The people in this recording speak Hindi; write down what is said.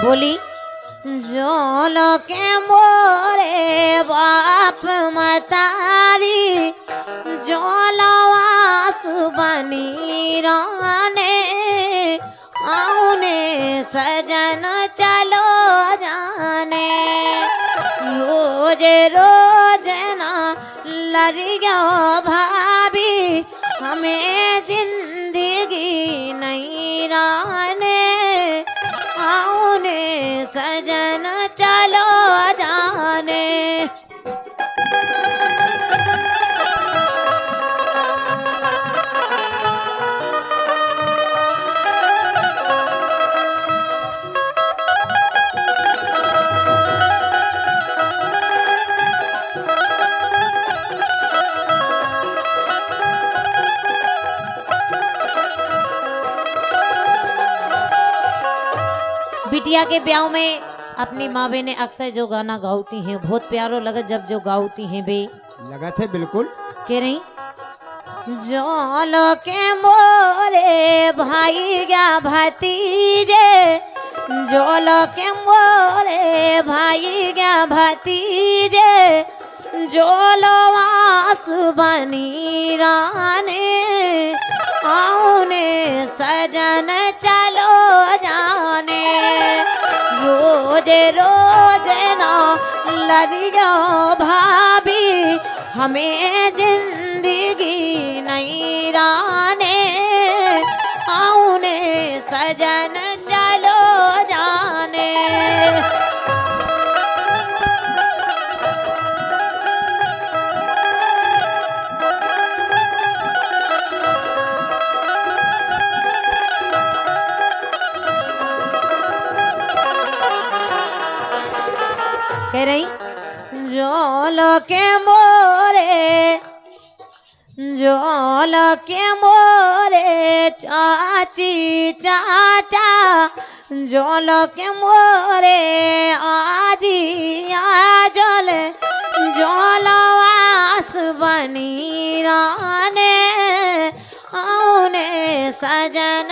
बोली जोलो के मोरे बाप मतारी जोलो आस बनी राने आउने सजन चलो जाने रोज रोज ना लड़ियो भाभी हमें जिंदगी नहीं राने आउने सजन चलो जाने। बिटिया के ब्याह में अपनी माँ बहने अक्सर जो गाना गाती हैं बहुत प्यारो लगा जब जो गाती हैं बे लगा थे बिल्कुल कह रही जोलो के मोरे भाई क्या भतीजे जोलो के मोरे भाई क्या भतीजे जोलो आस बनी राने आउने सजन चलो जाने रोज रोज ना लड़ियो भाभी हमें जिंदगी नहीं राने आउने सजन चलो जाने। कह रही जोलो के मोरे चाची चाचा जोलो के मोरे आजी आजल जोलो आस बनी राने आउने सजन